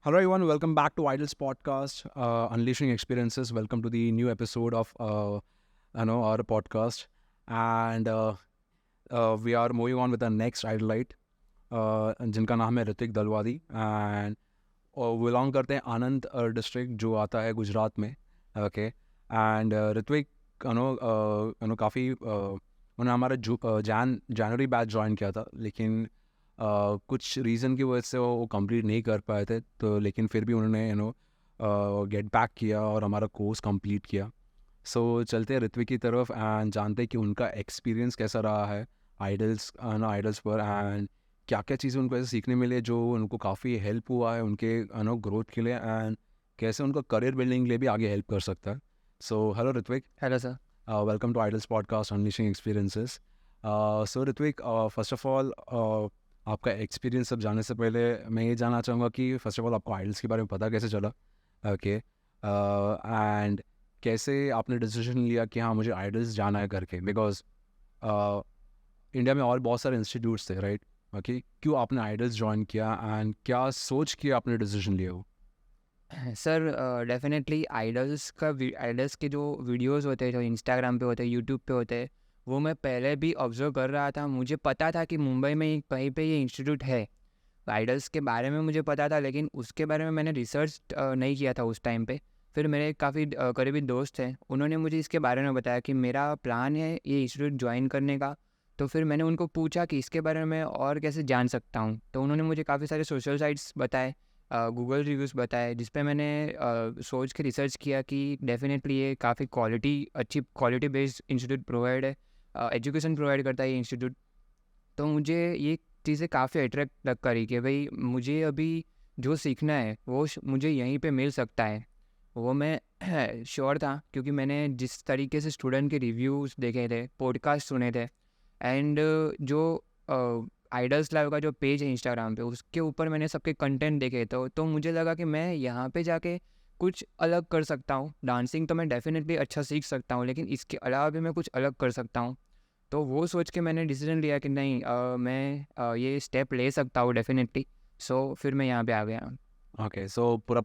Hello, everyone. Welcome back to Idols Podcast, Unleashing Experiences. Welcome to the new episode of our podcast, and we are moving on with the next idolite, जिनका नाम है Hrithik दलवादी and belong करते हैं आनंद district जो आता है गुजरात में. Okay and Ritwik काफ़ी उन्होंने हमारा जनवरी बैच ज्वाइन किया था, लेकिन कुछ रीज़न की वजह से वो कंप्लीट नहीं कर पाए थे, तो लेकिन फिर भी उन्होंने गेट बैक किया और हमारा कोर्स कंप्लीट किया. सो चलते हैं ऋत्विक की तरफ एंड जानते हैं कि उनका एक्सपीरियंस कैसा रहा है आइडल्स पर, एंड क्या क्या चीज़ें उनको ऐसे सीखने मिले जो उनको काफ़ी हेल्प हुआ है उनके ग्रोथ के लिए, एंड कैसे उनका करियर बिल्डिंग के लिए भी आगे हेल्प कर सकता है. So hello Ritvik. Hello sir. Welcome to idols podcast unleashing experiences. So Ritvik, first of all आपका एक्सपीरियंस सब जानने से पहले मैं ये जानना चाहूँगा कि फर्स्ट ऑफ ऑल आपको आइडल्स के बारे में पता कैसे चला. ओके एंड कैसे आपने डिसीजन लिया कि हाँ मुझे आइडल्स जाना है करके, बिकॉज इंडिया में और बहुत सारे इंस्टीट्यूट्स थे, राइट? ओके, क्यों आपने आइडल्स ज्वाइन किया एंड क्या सोच के आपने डिसीजन लिया वो? सर डेफिनेटली आइडल्स के जो वीडियोस होते हैं, जो इंस्टाग्राम पे होते हैं, यूट्यूब पे होते हैं, वो मैं पहले भी ऑब्जर्व कर रहा था. मुझे पता था कि मुंबई में कहीं पे ये इंस्टीट्यूट है. आइडल्स के बारे में मुझे पता था, लेकिन उसके बारे में मैंने रिसर्च नहीं किया था उस टाइम पे. फिर मेरे काफ़ी करीबी दोस्त हैं, उन्होंने मुझे इसके बारे में बताया कि मेरा प्लान है ये इंस्टीट्यूट ज्वाइन करने का. तो फिर मैंने उनको पूछा कि इसके बारे में और कैसे जान सकता हूँ. तो उन्होंने मुझे काफ़ी सारे सोशल साइट्स बताए, गूगल रिव्यूज़ बताए, जिस पे मैंने सोच के रिसर्च किया कि डेफिनेटली ये काफ़ी अच्छी क्वालिटी बेस्ड इंस्टीट्यूट प्रोवाइड है, एजुकेशन प्रोवाइड करता है ये इंस्टीट्यूट. तो मुझे ये चीज़ें काफ़ी अट्रैक्ट लग करी कि भाई मुझे अभी जो सीखना है वो मुझे यहीं पे मिल सकता है. वो मैं श्योर था, क्योंकि मैंने जिस तरीके से स्टूडेंट के रिव्यूज़ देखे थे, पॉडकास्ट सुने थे, एंड जो आइडल्स लाइव का जो पेज है इंस्टाग्राम पे, उसके ऊपर मैंने सबके कंटेंट देखे. तो मुझे लगा कि मैं यहाँ पे जाके कुछ अलग कर सकता हूँ. डांसिंग तो मैं डेफिनेटली अच्छा सीख सकता हूँ, लेकिन इसके अलावा भी मैं कुछ अलग कर सकता हूँ. तो वो सोच के मैंने डिसीजन लिया कि नहीं, मैं ये स्टेप ले सकता हूँ डेफिनेटली. सो फिर मैं यहाँ पे आ गया. ओके, सो पूरा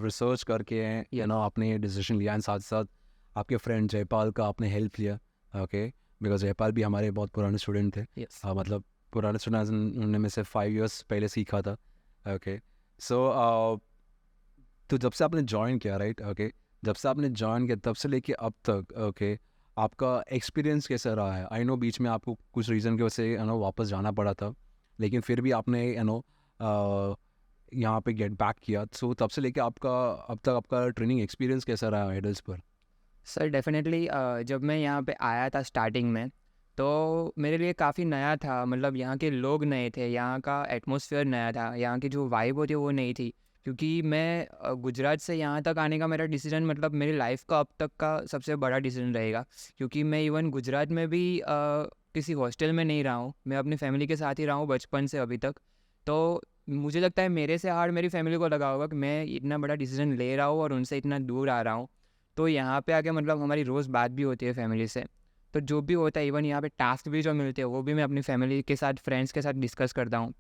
रिसर्च करके आपने ये डिसीजन लिया, एंड साथ साथ आपके फ्रेंड जयपाल का आपने हेल्प लिया. ओके, बिकॉज जयपाल भी हमारे बहुत पुराने स्टूडेंट थे. यस. मतलब पुराने स्टूडेंट उन्होंने में से 5 years पहले सीखा था. ओके, सो तो जब से आपने ज्वाइन किया, राइट? ओके, जब से आपने ज्वाइन किया तब से लेके अब तक, ओके, आपका एक्सपीरियंस कैसा रहा है? आई नो बीच में आपको कुछ रीज़न की वजह से वापस जाना पड़ा था, लेकिन फिर भी आपने यहाँ पे गेट बैक किया. सो तब से लेके आपका अब तक आपका ट्रेनिंग एक्सपीरियंस कैसा रहा आइडल्स पर? सर डेफिनेटली जब मैं यहाँ पे आया था स्टार्टिंग में, तो मेरे लिए काफ़ी नया था. मतलब यहाँ के लोग नए थे, यहाँ का एटमॉस्फेयर नया था, यहाँ की जो वाइब होती है वो नई थी. क्योंकि मैं गुजरात से यहाँ तक आने का मेरा डिसीजन, मतलब मेरी लाइफ का अब तक का सबसे बड़ा डिसीजन रहेगा. क्योंकि मैं इवन गुजरात में भी किसी हॉस्टल में नहीं रहा हूँ, मैं अपनी फैमिली के साथ ही रहा हूँ बचपन से अभी तक. तो मुझे लगता है मेरे से हार्ड मेरी फैमिली को लगा होगा कि मैं इतना बड़ा डिसीजन ले रहा हूँ और उनसे इतना दूर आ रहा हूँ. तो यहाँ पे आके मतलब हमारी रोज़ बात भी होती है फैमिली से. तो जो भी होता है, इवन यहाँ पे टास्क भी जो मिलते हैं, वो भी मैं अपनी फैमिली के साथ, फ्रेंड्स के साथ डिस्कस करता हूँ.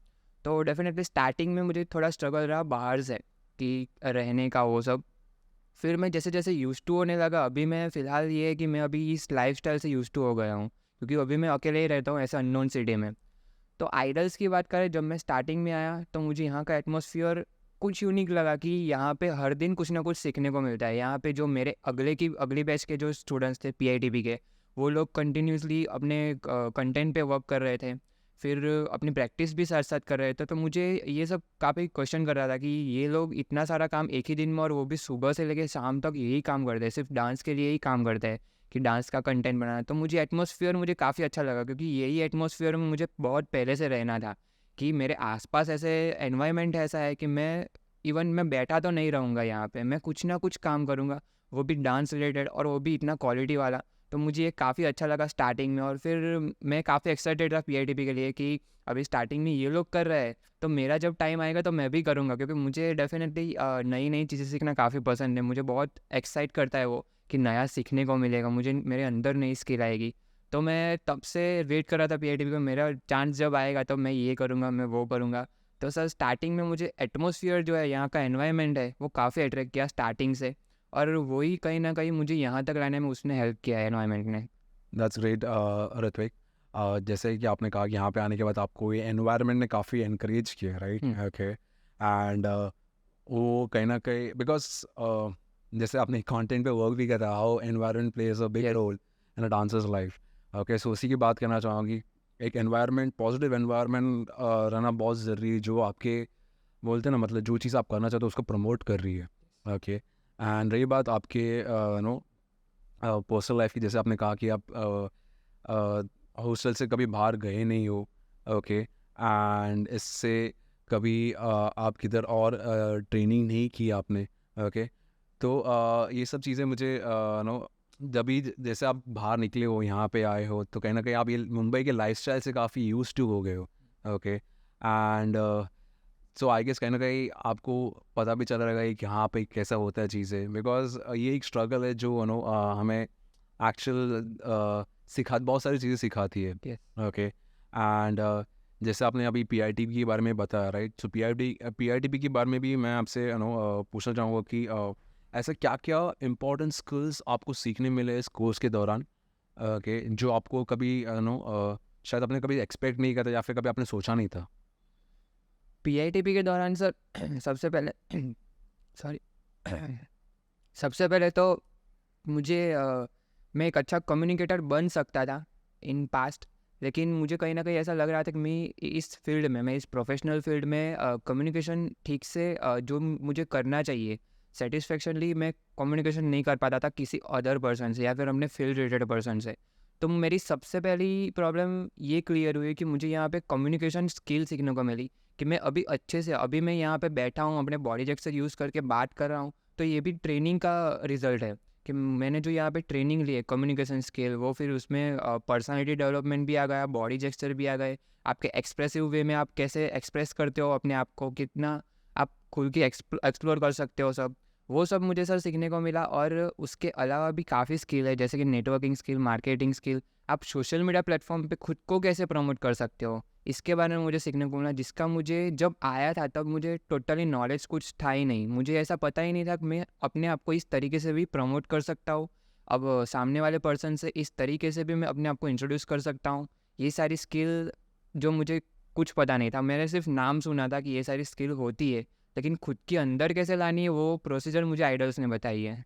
तो डेफिनेटली स्टार्टिंग में मुझे थोड़ा स्ट्रगल रहा बाहर से कि रहने का वो सब. फिर मैं जैसे जैसे यूज़ टू होने लगा, अभी मैं फ़िलहाल ये है कि मैं अभी इस लाइफस्टाइल से यूज़ टू हो गया हूँ, क्योंकि अभी मैं अकेले ही रहता हूँ ऐसा अननोन सिटी में. तो आइडल्स की बात करें, जब मैं स्टार्टिंग में आया तो मुझे यहाँ का एटमॉस्फेयर कुछ यूनिक लगा कि यहाँ पे हर दिन कुछ ना कुछ सीखने को मिलता है. यहाँ पे जो मेरे अगली बैच के जो स्टूडेंट्स थे पीआईटीबी के, वो लोग कंटिन्यूसली अपने कंटेंट पे वर्क कर रहे थे, फिर अपनी प्रैक्टिस भी साथ साथ कर रहे थे. तो मुझे ये सब काफ़ी क्वेश्चन कर रहा था कि ये लोग इतना सारा काम एक ही दिन में, और वो भी सुबह से लेकर शाम तक यही काम करते हैं, सिर्फ डांस के लिए ही काम करते हैं कि डांस का कंटेंट बनाना. तो मुझे एटमॉस्फेयर मुझे काफ़ी अच्छा लगा, क्योंकि यही एटमॉस्फेयर में मुझे बहुत पहले से रहना था. कि मेरे आसपास ऐसे एनवायरनमेंट ऐसा है कि मैं बैठा तो नहीं रहूँगा यहाँ पे, मैं कुछ ना कुछ काम करूँगा, वो भी डांस रिलेटेड, और वो भी इतना क्वालिटी वाला. तो मुझे ये काफ़ी अच्छा लगा स्टार्टिंग में, और फिर मैं काफ़ी एक्साइटेड था पीआईटीपी के लिए कि अभी स्टार्टिंग में ये लोग कर रहे हैं, तो मेरा जब टाइम आएगा तो मैं भी करूँगा. क्योंकि मुझे डेफिनेटली नई नई चीज़ें सीखना काफ़ी पसंद है. मुझे बहुत एक्साइट करता है वो कि नया सीखने को मिलेगा, मुझे मेरे अंदर नई स्किल आएगी. तो मैं तब से वेट कर रहा था पीआईटीपी को, मेरा चांस जब आएगा तो मैं ये करूँगा, मैं वो करूँगा. तो सर स्टार्टिंग में मुझे एटमॉस्फेयर जो है, यहाँ का एनवायरनमेंट है, वो काफ़ी अट्रैक्ट किया स्टार्टिंग से, और वही कहीं ना कहीं मुझे यहाँ तक लाने में उसने हेल्प किया है, एनवायरनमेंट ने। That's great Ritvik. जैसे कि आपने कहा कि यहाँ पे आने के बाद आपको ये एनवायरनमेंट ने काफ़ी एनकरेज किया, राइट? ओके। एंड वो कहीं ना कहीं बिकॉज जैसे आपने कंटेंट पे वर्क भी करा, how environment plays a big yes. Role in a dancer's life. Okay, so उसी की बात करना चाहूँगी। एक एनवायरनमेंट, पॉजिटिव एनवायरनमेंट रहना बहुत ज़रूरी है, जो आपके बोलते हैं ना, मतलब जो चीज़ आप करना चाहते हो उसको प्रमोट कर रही है। ओके। एंड रही बात आपके नो पर्सनल लाइफ की, जैसे आपने कहा कि आप हॉस्टल से कभी बाहर गए नहीं हो। ओके। एंड इससे कभी आप किधर और ट्रेनिंग नहीं की आपने। ओके। तो ये सब चीज़ें मुझे नो जब भी जैसे आप बाहर निकले हो, यहाँ पे आए हो, तो कहीं ना कहीं आप ये मुंबई के लाइफस्टाइल से काफ़ी यूज्ड टू हो गए हो। Okay. And so I guess कहीं ना कहीं आपको पता भी चल रहेगा कि यहाँ पे कैसा होता है चीज़ें, बिकॉज ये एक स्ट्रगल है जो हमें एक्चुअल बहुत सारी चीज़ें सिखाती है। यस। ओके। एंड जैसे आपने अभी पीआईटीपी के बारे में बताया, राइट? सो पीआईटीपी के बारे में भी मैं आपसे पूछना चाहूँगा कि ऐसा क्या क्या इम्पोर्टेंट स्किल्स आपको सीखने मिले इस कोर्स के दौरान, ओके, जो आपको कभी शायद आपने कभी एक्सपेक्ट नहीं करा या फिर कभी आपने सोचा नहीं था? पीआईटीपी के दौरान सर सबसे पहले सॉरी सबसे पहले तो मुझे मैं एक अच्छा कम्युनिकेटर बन सकता था इन पास्ट, लेकिन मुझे कहीं ना कहीं ऐसा लग रहा था कि मैं इस प्रोफेशनल फील्ड में कम्युनिकेशन ठीक से जो मुझे करना चाहिए सेटिस्फेक्शनली, मैं कम्युनिकेशन नहीं कर पाता था किसी अदर पर्सन से या फिर अपने फील्ड रिलेटेड पर्सन से। तो मेरी सबसे पहली प्रॉब्लम ये क्लियर हुई कि मुझे यहाँ पे कम्युनिकेशन स्किल सीखने को मिली, कि मैं अभी अच्छे से, अभी मैं यहाँ पे बैठा हूँ अपने बॉडी जेस्चर यूज़ करके बात कर रहा हूँ, तो ये भी ट्रेनिंग का रिजल्ट है कि मैंने जो यहाँ पे ट्रेनिंग ली है कम्युनिकेशन स्किल, वो फिर उसमें पर्सनालिटी डेवलपमेंट भी आ गया, बॉडी जेस्चर भी आ गए, आपके एक्सप्रेसिव वे में आप कैसे एक्सप्रेस करते हो अपने आप को, कितना आप खुल के एक्सप्लोर कर सकते हो, सब वो सब मुझे सर सीखने को मिला। और उसके अलावा भी काफ़ी स्किल है, जैसे कि नेटवर्किंग स्किल, मार्केटिंग स्किल, आप सोशल मीडिया प्लेटफॉर्म पे खुद को कैसे प्रमोट कर सकते हो, इसके बारे में मुझे सीखने को मिला, जिसका मुझे जब आया था तब मुझे टोटली नॉलेज कुछ था ही नहीं, मुझे ऐसा पता ही नहीं था कि मैं अपने आप को इस तरीके से भी प्रमोट कर सकता हूँ, अब सामने वाले पर्सन से इस तरीके से भी मैं अपने आप को इंट्रोड्यूस कर सकता हूँ। ये सारी स्किल जो मुझे कुछ पता नहीं था, मैंने सिर्फ नाम सुना था कि ये सारी स्किल होती है, लेकिन खुद के अंदर कैसे लानी है वो प्रोसीजर मुझे आइडल्स ने बताई है।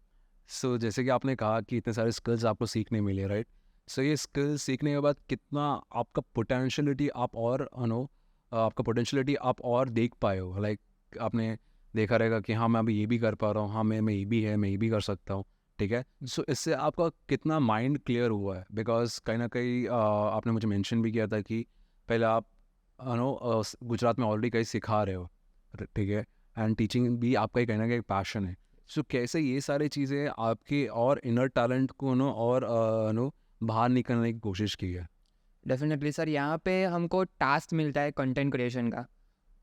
सो जैसे कि आपने कहा कि इतने सारे स्किल्स आपको सीखने मिले, राइट? सो ये स्किल्स सीखने के बाद कितना आपका पोटेंशियलिटी आप और आपका पोटेंशियलिटी आप और देख पाए हो, लाइक आपने देखा रहेगा कि हाँ मैं अभी ये भी कर पा रहा हूँ, हाँ मैं ये भी है, मैं ये भी कर सकता हूँ। ठीक है। सो इससे आपका कितना माइंड क्लियर हुआ है? बिकॉज कहीं ना कहीं आपने मुझे मेंशन भी किया था कि पहले आप गुजरात में ऑलरेडी कहीं सिखा रहे हो, ठीक है, एंड टीचिंग भी आपका ही कहीं ना कहीं पैशन है। सो कैसे ये सारी चीज़ें आपके और इनर टैलेंट को और बाहर निकलने की कोशिश की है? डेफिनेटली सर, यहाँ पे हमको टास्क मिलता है कंटेंट क्रिएशन का।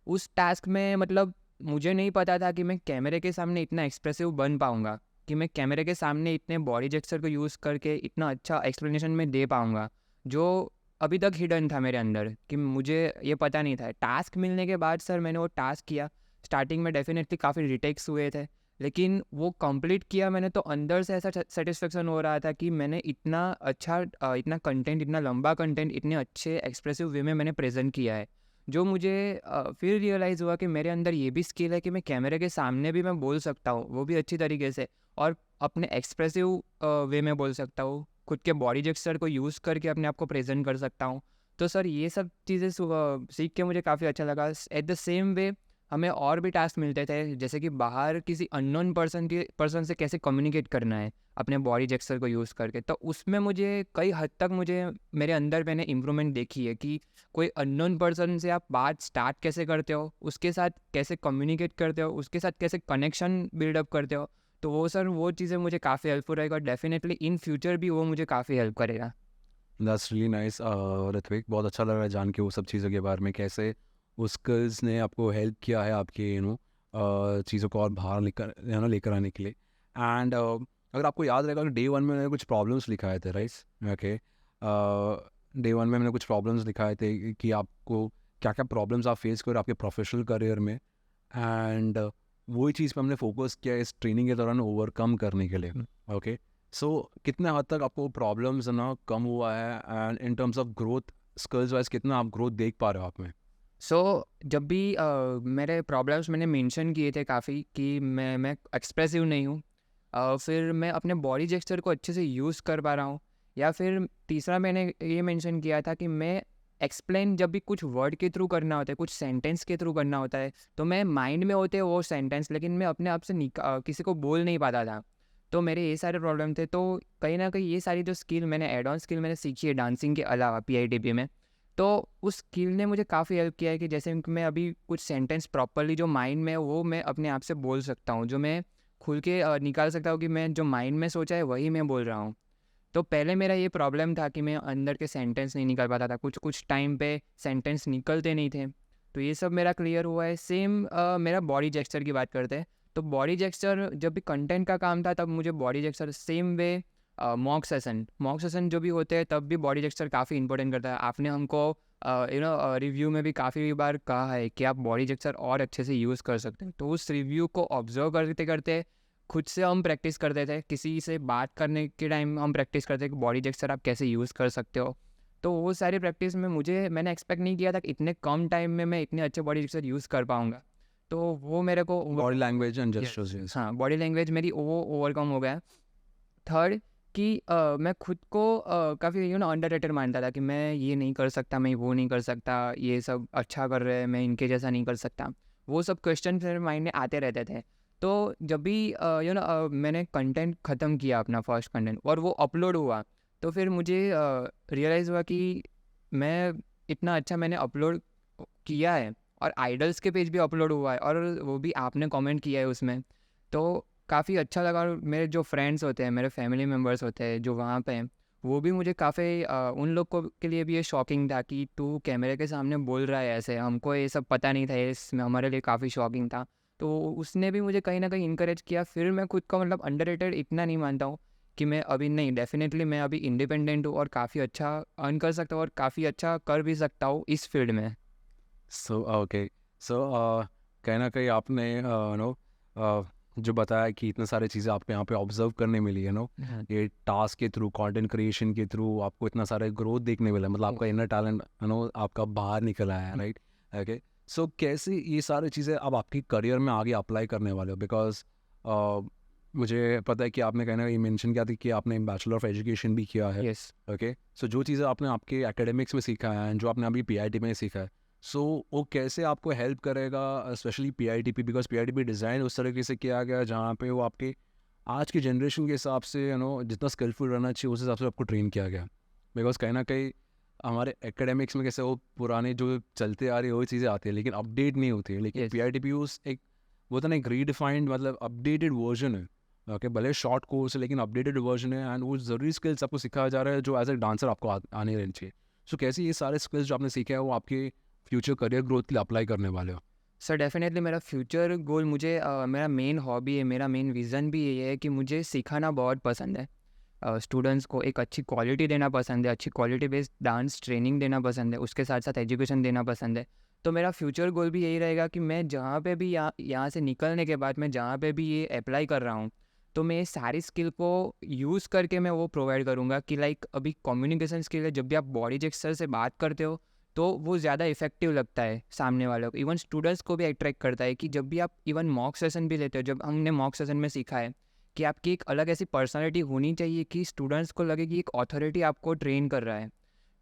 उस टास्क में मतलब मुझे नहीं पता था कि मैं कैमरे के सामने इतना एक्सप्रेसिव बन पाऊँगा, कि मैं कैमरे के सामने इतने बॉडी जेस्चर को यूज़ करके इतना अच्छा एक्सप्लेनेशन में दे पाऊँगा, जो अभी तक हिडन था मेरे अंदर, कि मुझे ये पता नहीं था। टास्क मिलने के बाद सर मैंने वो टास्क किया। स्टार्टिंग में डेफिनेटली काफ़ी रिटेक्स हुए थे, लेकिन वो कंप्लीट किया मैंने, तो अंदर से ऐसा सेटिस्फेक्शन हो रहा था कि मैंने इतना अच्छा इतना कंटेंट, इतना लंबा कंटेंट इतने अच्छे एक्सप्रेसिव वे में मैंने प्रेजेंट किया है, जो मुझे फिर रियलाइज़ हुआ कि मेरे अंदर ये भी स्किल है कि मैं कैमरे के सामने भी मैं बोल सकता हूँ, वो भी अच्छी तरीके से, और अपने एक्सप्रेसिव वे में बोल सकता हूँ, खुद के बॉडी जेस्चर को यूज़ करके अपने आप को प्रेजेंट कर सकता हूँ। तो सर ये सब चीज़ें सीख के मुझे काफ़ी अच्छा लगा। एट द सेम वे हमें और भी टास्क मिलते थे, जैसे कि बाहर किसी अननोन पर्सन से कैसे कम्युनिकेट करना है अपने बॉडी जेस्चर को यूज़ करके, तो उसमें मुझे कई हद तक मुझे मेरे अंदर मैंने इम्प्रूवमेंट देखी है कि कोई अननोन पर्सन से आप बात स्टार्ट कैसे करते हो, उसके साथ कैसे कम्युनिकेट करते हो, उसके साथ कैसे कनेक्शन बिल्डअप करते हो, तो वो सर वो चीज़ें मुझे काफ़ी हेल्पफुल रहेगा, और डेफिनेटली इन फ्यूचर भी वो मुझे काफ़ी हेल्प करेगा। दैट्स रियली नाइस ऋत्विक, बहुत अच्छा लग रहा है जान के वो सब चीज़ों के बारे में, कैसे उस स्किल्स ने आपको हेल्प किया है आपके चीज़ों को और बाहर लेकर लेकर आने के लिए। एंड अगर आपको याद रहेगा कि डे वन में मैंने कुछ प्रॉब्लम्स लिखाए थे, राइट? ओके। डे वन में मैंने कुछ प्रॉब्लम्स लिखाए थे कि आपको क्या क्या प्रॉब्लम्स आप फेस कर रहे हो आपके प्रोफेशनल करियर में, एंड वही चीज़ पे हमने फोकस किया इस ट्रेनिंग के दौरान ओवरकम करने के लिए. ओके, सो कितने हद तक आपको प्रॉब्लम्स ना कम हुआ है, and in terms of growth skills wise कितना आप ग्रोथ देख पा रहे हो आप में? सो जब भी मेरे प्रॉब्लम्स मैंने मेंशन किए थे काफ़ी कि मैं एक्सप्रेसिव नहीं हूँ, फिर मैं अपने बॉडी जेस्चर को अच्छे से यूज़ कर पा रहा हूँ, या फिर तीसरा मैंने ये मेंशन किया था कि मैं एक्सप्लेन जब भी कुछ वर्ड के थ्रू करना होता है, कुछ सेंटेंस के थ्रू करना होता है, तो मैं माइंड में होते वो सेंटेंस, लेकिन मैं अपने आप से किसी को बोल नहीं पाता था. तो मेरे ये सारे प्रॉब्लम थे. तो कहीं ना कहीं ये सारी जो स्किल मैंने एड ऑन स्किल मैंने सीखी है डांसिंग के अलावा PITP में, तो उस स्किल ने मुझे काफ़ी हेल्प किया है कि जैसे कि मैं अभी कुछ सेंटेंस प्रॉपरली जो माइंड में है वो मैं अपने आप से बोल सकता हूँ, जो मैं खुल के निकाल सकता हूँ कि मैं जो माइंड में सोचा है वही मैं बोल रहा हूँ. तो पहले मेरा ये प्रॉब्लम था कि मैं अंदर के सेंटेंस नहीं निकाल पाता था, कुछ कुछ टाइम पे सेंटेंस निकलते नहीं थे. तो ये सब मेरा क्लियर हुआ है. सेम मेरा बॉडी जेस्चर की बात करते हैं, तो बॉडी जेस्चर जब भी कंटेंट का काम था तब मुझे body gesture same way mock session जो भी होते हैं तब भी बॉडी जेस्चर काफ़ी इंपॉर्टेंट करता है. आपने हमको रिव्यू में भी काफ़ी बार कहा है कि आप बॉडी जेस्चर और अच्छे से यूज़ कर सकते हैं. तो उस रिव्यू को ऑब्जर्व करते करते खुद से हम प्रैक्टिस करते थे. किसी से बात करने के टाइम हम प्रैक्टिस करते कि बॉडी जेस्चर आप कैसे यूज़ कर सकते हो. तो वो सारी प्रैक्टिस में मैंने एक्सपेक्ट नहीं किया था कि इतने कम टाइम में मैं इतने अच्छे बॉडी जेस्चर यूज़ कर पाऊँगा. तो वो मेरे को body language and Yes. Gestures. हाँ, बॉडी लैंग्वेज मेरी वो ओवरकम हो गया. थर्ड कि मैं खुद को काफ़ी अंडररेटेड मानता था कि मैं ये नहीं कर सकता, मैं वो नहीं कर सकता, ये सब अच्छा कर रहे हैं, मैं इनके जैसा नहीं कर सकता. वो सब क्वेश्चन मेरे माइंड में आते रहते थे. तो जब भी मैंने कंटेंट ख़त्म किया अपना फर्स्ट कंटेंट और वो अपलोड हुआ, तो फिर मुझे रियलाइज़ हुआ कि मैं इतना अच्छा मैंने अपलोड किया है और आइडल्स के पेज भी अपलोड हुआ है और वो भी आपने कमेंट किया है उसमें. तो काफ़ी अच्छा लगा. और मेरे जो फ्रेंड्स होते हैं, मेरे फैमिली मेम्बर्स होते हैं जो वहाँ पे हैं, वो भी मुझे काफ़ी उन लोग को के लिए भी ये शॉकिंग था कि तू कैमरे के सामने बोल रहा है ऐसे, हमको ये सब पता नहीं था, ये इसमें हमारे लिए काफ़ी शॉकिंग था. तो उसने भी मुझे कहीं ना कहीं इंकरेज किया. फिर मैं खुद को मतलब अंडररेटेड इतना नहीं मानता हूँ कि मैं अभी नहीं, डेफिनेटली मैं अभी इंडिपेंडेंट हूँ और काफ़ी अच्छा अर्न कर सकता हूँ और काफ़ी अच्छा कर भी सकता हूँ इस फील्ड में. सो ओके, सो कहीं ना कहीं आपने नो जो बताया कि इतने सारे चीज़ें आपको यहाँ पे ऑब्जर्व करने मिली है, नो ये टास्क के थ्रू, कंटेंट क्रिएशन के थ्रू आपको इतना सारा ग्रोथ देखने मिला, मतलब आपका इनर टैलेंट आपका बाहर निकल आया है, राइट? ओके, सो कैसे ये सारी चीज़ें अब आपकी करियर में आगे अप्लाई करने वाले हो? बिकॉज मुझे पता है कि आपने कहीं ना कहीं मेंशन किया था कि आपने बैचलर ऑफ एजुकेशन भी किया है. यस. ओके, सो जो चीज़ें आपने आपके एकेडमिक्स में सीखा है, जो आपने अभी PIT में सीखा है, सो वो कैसे आपको हेल्प करेगा, specially PITP, because PITP design उस तरीके से किया गया है जहाँ पे वो आपके आज की जनरेशन के हिसाब से जितना स्किलफुल रहना चाहिए उस हिसाब से आपको ट्रेन किया गया. बिकॉज कहीं ना कहीं हमारे एकेडमिक्स में कैसे वो पुराने जो चलते आ रही है वही चीज़ें आती है लेकिन अपडेट नहीं होती है. लेकिन Yes. PITP उस एक वो था ना, एक रीडिफाइंड मतलब अपडेटेड वर्जन है. ओके, भले शॉर्ट कोर्स है लेकिन अपडेटेड वर्जन है, एंड वो ज़रूरी स्किल्स आपको सिखाया जा रहा है जो एज ए डांसर आपको आने रहनी चाहिए. सो कैसे ये सारे स्किल्स जो आपने सीखे हैं वो आपके फ्यूचर करियर ग्रोथ के लिए अप्लाई करने वाले हो? सर डेफिनेटली मेरा फ्यूचर गोल, मुझे मेरा मेन हॉबी है, मेरा मेन विज़न भी ये है कि मुझे सिखाना बहुत पसंद है. स्टूडेंट्स को एक अच्छी क्वालिटी देना पसंद है, अच्छी क्वालिटी बेस्ड डांस ट्रेनिंग देना पसंद है, उसके साथ साथ एजुकेशन देना पसंद है. तो मेरा फ्यूचर गोल भी यही रहेगा कि मैं जहाँ पे भी यहाँ से निकलने के बाद मैं जहाँ पे भी ये अप्लाई कर रहा हूँ, तो मैं ये सारी स्किल को यूज़ करके मैं वो प्रोवाइड करूँगा कि लाइक अभी कम्युनिकेशन स्किल है, जब भी आप बॉडी जेस्चर से बात करते हो तो वो ज़्यादा इफेक्टिव लगता है सामने वालों को. इवन स्टूडेंट्स को भी अट्रैक्ट करता है कि जब भी आप इवन मॉक सेशन भी लेते हो, जब हमने मॉक सेशन में सीखा है कि आपकी एक अलग ऐसी पर्सनालिटी होनी चाहिए कि स्टूडेंट्स को लगे कि एक अथॉरिटी आपको ट्रेन कर रहा है.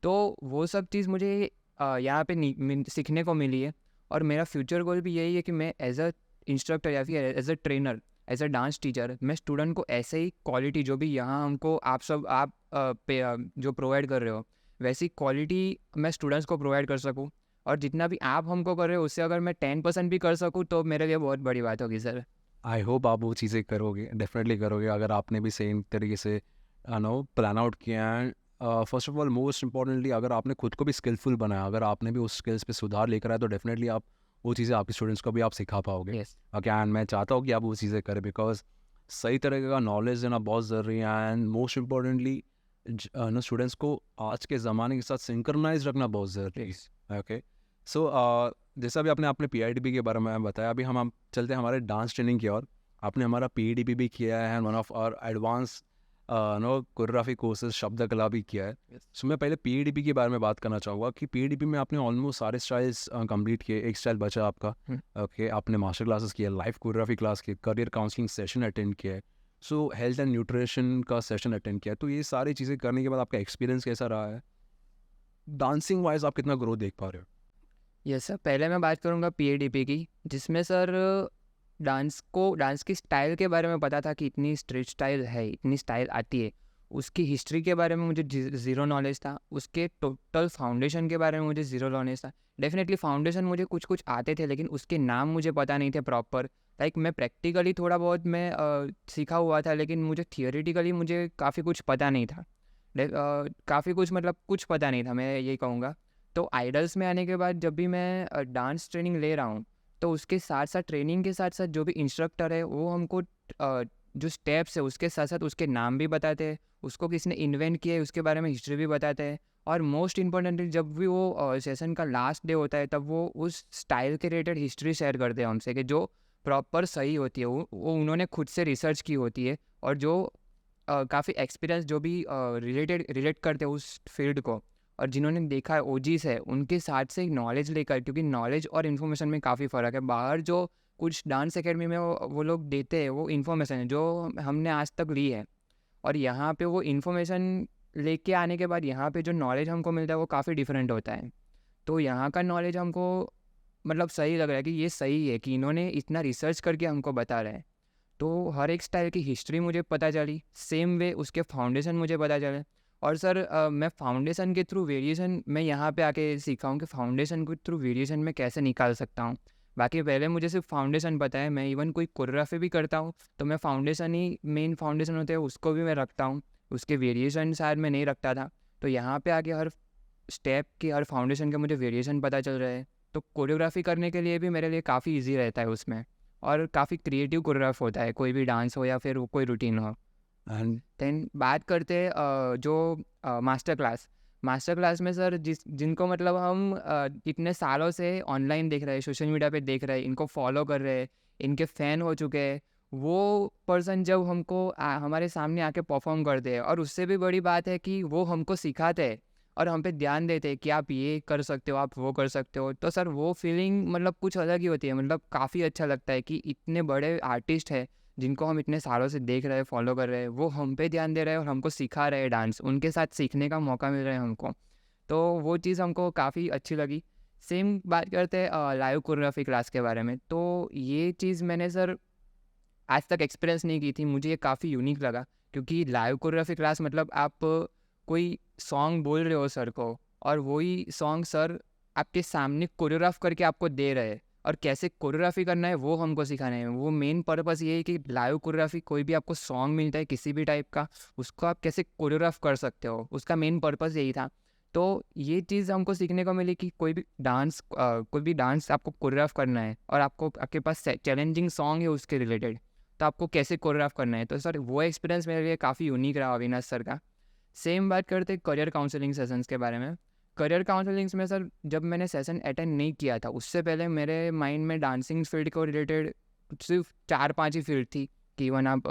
तो वो सब चीज़ मुझे यहाँ पे सीखने को मिली है. और मेरा फ्यूचर गोल भी यही है कि मैं एज अ इंस्ट्रक्टर या फिर as a trainer, as a dance teacher, मैं स्टूडेंट को ऐसे ही क्वालिटी जो भी यहाँ हमको आप जो प्रोवाइड कर रहे हो वैसी क्वालिटी मैं स्टूडेंट्स को प्रोवाइड कर सकूँ. और जितना भी आप हमको कर रहे हो उससे अगर मैं 10% भी कर सकूँ तो मेरे लिए बहुत बड़ी बात होगी सर. आई होप आप वो चीज़ें करोगे, डेफिनेटली करोगे अगर आपने भी सेम तरीके से प्लान आउट किया है. First of all, most importantly, अगर आपने खुद को भी स्किलफुल बनाया, अगर आपने भी उस स्किल्स पे सुधार लेकर आया तो डेफिनेटली आप वो चीज़ें आपके स्टूडेंट्स को भी आप सिखा पाओगे. यस. ओके, एंड मैं चाहता हूँ कि आप वो चीज़ें करें बिकॉज सही तरीके का नॉलेज देना बहुत ज़रूरी है. एंड मोस्ट इम्पॉर्टेंटली स्टूडेंट्स को आज के ज़माने के साथ सिंक्रनाइज रखना बहुत ज़रूरी Yes. है. ओके, सो जैसा अभी आपने अपने पीआईडीपी के बारे में बताया, अभी हम चलते हैं हमारे डांस ट्रेनिंग की ओर। आपने हमारा पीईडीपी भी किया है, वन ऑफ और एडवांस कोरियोग्राफी कोर्सेज शब्द कला भी किया है। सो मैं पहले पीईडीपी के बारे में बात करना चाहूँगा कि पीईडीपी में आपने ऑलमोस्ट सारे स्टाइल्स कंप्लीट किए, एक स्टाइल बचा आपका। ओके, आपने मास्टर क्लासेस किया, लाइफ कोरियोग्राफी क्लास की, करियर काउंसलिंग सेशन अटेंड किया है, सो हेल्थ एंड न्यूट्रिशन का सेशन अटेंड किया है। तो ये सारी चीज़ें करने के बाद आपका एक्सपीरियंस कैसा रहा है? डांसिंग वाइज आप कितना ग्रोथ देख पा रहे हो? यस सर, पहले मैं बात करूँगा पीएडीपी की, जिसमें सर डांस की स्टाइल के बारे में पता था कि इतनी स्ट्रीट स्टाइल है, इतनी स्टाइल आती है। उसकी हिस्ट्री के बारे में मुझे ज़ीरो नॉलेज था, उसके टोटल फाउंडेशन के बारे में मुझे ज़ीरो नॉलेज था। डेफिनेटली फाउंडेशन मुझे कुछ कुछ आते थे, लेकिन उसके नाम मुझे पता नहीं थे प्रॉपर। लाइक मैं प्रैक्टिकली थोड़ा बहुत मैं सीखा हुआ था, लेकिन मुझे थियोरेटिकली मुझे काफ़ी कुछ पता नहीं था। काफ़ी कुछ मतलब कुछ पता नहीं था, मैं यही कहूँगा। तो आइडल्स में आने के बाद जब भी मैं डांस ट्रेनिंग ले रहा हूँ, तो उसके साथ साथ ट्रेनिंग के साथ साथ जो भी इंस्ट्रक्टर है वो हमको जो स्टेप्स है उसके साथ साथ उसके नाम भी बताते हैं, उसको किसने इन्वेंट किया है उसके बारे में हिस्ट्री भी बताते हैं। और मोस्ट इम्पोर्टेंटली जब भी वो सेशन का लास्ट डे होता है, तब वो उस स्टाइल के रिलेटेड हिस्ट्री शेयर करते हैं हमसे, कि जो प्रॉपर सही होती है, वो उन्होंने खुद से रिसर्च की होती है, और जो काफ़ी एक्सपीरियंस जो भी रिलेट करते हैं उस फील्ड को, और जिन्होंने देखा है ओजीज है, उनके साथ से नॉलेज लेकर, क्योंकि नॉलेज और इन्फॉर्मेशन में काफ़ी फ़र्क है। बाहर जो कुछ डांस एकेडमी में वो लोग देते हैं, वो इन्फॉर्मेशन है जो हमने आज तक ली है, और यहाँ पे वो इन्फॉर्मेशन लेके आने के बाद यहाँ पे जो नॉलेज हमको मिलता है वो काफ़ी डिफरेंट होता है। तो यहाँ का नॉलेज हमको मतलब सही लग रहा है कि ये सही है कि इन्होंने इतना रिसर्च करके हमको बता रहे हैं। तो हर एक स्टाइल की हिस्ट्री मुझे पता चली, सेम वे उसके फाउंडेशन मुझे पता चले। और सर मैं फाउंडेशन के थ्रू वेरिएशन मैं यहाँ पे आके सीखा हूँ कि फाउंडेशन के थ्रू वेरिएशन में कैसे निकाल सकता हूँ। बाकी पहले मुझे सिर्फ फाउंडेशन पता है, मैं इवन कोई कोरियोग्राफी भी करता हूँ तो मैं फाउंडेशन ही, मेन फाउंडेशन होते हैं उसको भी मैं रखता हूँ, उसके वेरिएशन शायद मैं नहीं रखता था। तो यहाँ पे आके हर स्टेप की, हर फाउंडेशन के मुझे वेरिएशन पता चल रहा है। तो कोरियोग्राफी करने के लिए भी मेरे लिए काफ़ी ईजी रहता है उसमें, और काफ़ी क्रिएटिव कोरियोग्राफ होता है, कोई भी डांस हो या फिर वो कोई रूटीन हो। एंड देन बात करते हैं जो मास्टर क्लास में सर जिनको मतलब हम इतने सालों से ऑनलाइन देख रहे हैं, सोशल मीडिया पे देख रहे हैं, इनको फॉलो कर रहे हैं, इनके फ़ैन हो चुके हैं, वो पर्सन जब हमको हमारे सामने आके परफॉर्म करते हैं, और उससे भी बड़ी बात है कि वो हमको सिखाते हैं और हम पे ध्यान देते हैं कि आप ये कर सकते हो, आप वो कर सकते हो, तो सर वो फीलिंग मतलब कुछ अलग ही होती है। मतलब काफ़ी अच्छा लगता है कि इतने बड़े आर्टिस्ट हैं जिनको हम इतने सालों से देख रहे हैं, फॉलो कर रहे हैं, वो हम पे ध्यान दे रहे हैं और हमको सिखा रहे हैं डांस, उनके साथ सीखने का मौका मिल रहा है हमको। तो वो चीज़ हमको काफ़ी अच्छी लगी। सेम बात करते हैं लाइव कोरियोग्राफी क्लास के बारे में। तो ये चीज़ मैंने सर आज तक एक्सपीरियंस नहीं की थी, मुझे ये काफ़ी यूनिक लगा, क्योंकि लाइव कोरियोग्राफी क्लास मतलब आप कोई सॉन्ग बोल रहे हो सर को, और वही सॉन्ग सर आपके सामने कोरियोग्राफ करके आपको दे रहे हैं, और कैसे कोरियोग्राफी करना है वो हमको सिखाना है। वो मेन पर्पस ये है कि लाइव कोरियोग्राफी, कोई भी आपको सॉन्ग मिलता है किसी भी टाइप का, उसको आप कैसे कोरियोग्राफ कर सकते हो, उसका मेन पर्पस यही था। तो ये चीज़ हमको सीखने को मिली कि कोई भी डांस आपको कोरियोग्राफ करना है, और आपके पास चैलेंजिंग सॉन्ग है उसके रिलेटेड, तो आपको कैसे कोरियोग्राफ करना है। तो सर वो एक्सपीरियंस मेरे लिए काफ़ी यूनिक रहा अविनाश सर का। सेम बात करते करियर काउंसलिंग सेशंस के बारे में। करियर काउंसलिंग्स में सर जब मैंने सेशन अटेंड नहीं किया था, उससे पहले मेरे माइंड में डांसिंग फील्ड को रिलेटेड सिर्फ 4-5 ही फील्ड थी कि इवन आप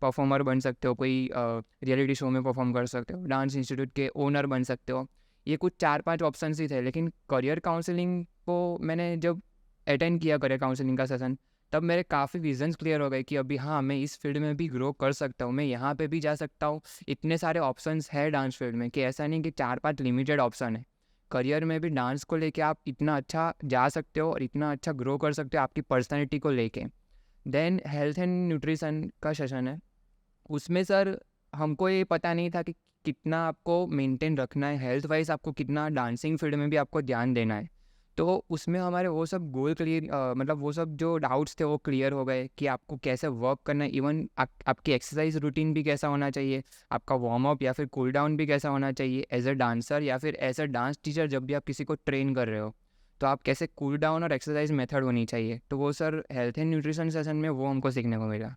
परफॉर्मर बन सकते हो, कोई रियलिटी शो में परफॉर्म कर सकते हो, डांस इंस्टीट्यूट के ओनर बन सकते हो, ये कुछ 4-5 ऑप्शन ही थे। लेकिन करियर काउंसलिंग को मैंने जब अटेंड किया, करियर काउंसलिंग का सेशन, तब मेरे काफ़ी विजन्स क्लियर हो गए कि अभी हाँ, मैं इस फील्ड में भी ग्रो कर सकता हूँ, मैं यहाँ पे भी जा सकता हूँ। इतने सारे ऑप्शंस है डांस फील्ड में कि ऐसा नहीं कि 4-5 लिमिटेड ऑप्शन है। करियर में भी डांस को लेके आप इतना अच्छा जा सकते हो और इतना अच्छा ग्रो कर सकते हो आपकी पर्सनैलिटी को लेके। देन हेल्थ एंड न्यूट्रिशन का सेशन है, उसमें सर हमको ये पता नहीं था कि कितना आपको मेंटेन रखना है हेल्थ वाइज, आपको कितना डांसिंग फील्ड में भी आपको ध्यान देना है। तो उसमें हमारे वो सब गोल क्लियर, मतलब वो सब जो डाउट्स थे वो क्लियर हो गए कि आपको कैसे वर्क करना है, इवन आपकी एक्सरसाइज रूटीन भी कैसा होना चाहिए, आपका वार्म अप या फिर कूल डाउन भी कैसा होना चाहिए एज अ डांसर या फिर एज अ डांस टीचर। जब भी आप किसी को ट्रेन कर रहे हो तो आप कैसे कूल डाउन और एक्सरसाइज मेथड होनी चाहिए, तो वो sir health and nutrition session में वो हमको सीखने को मिला।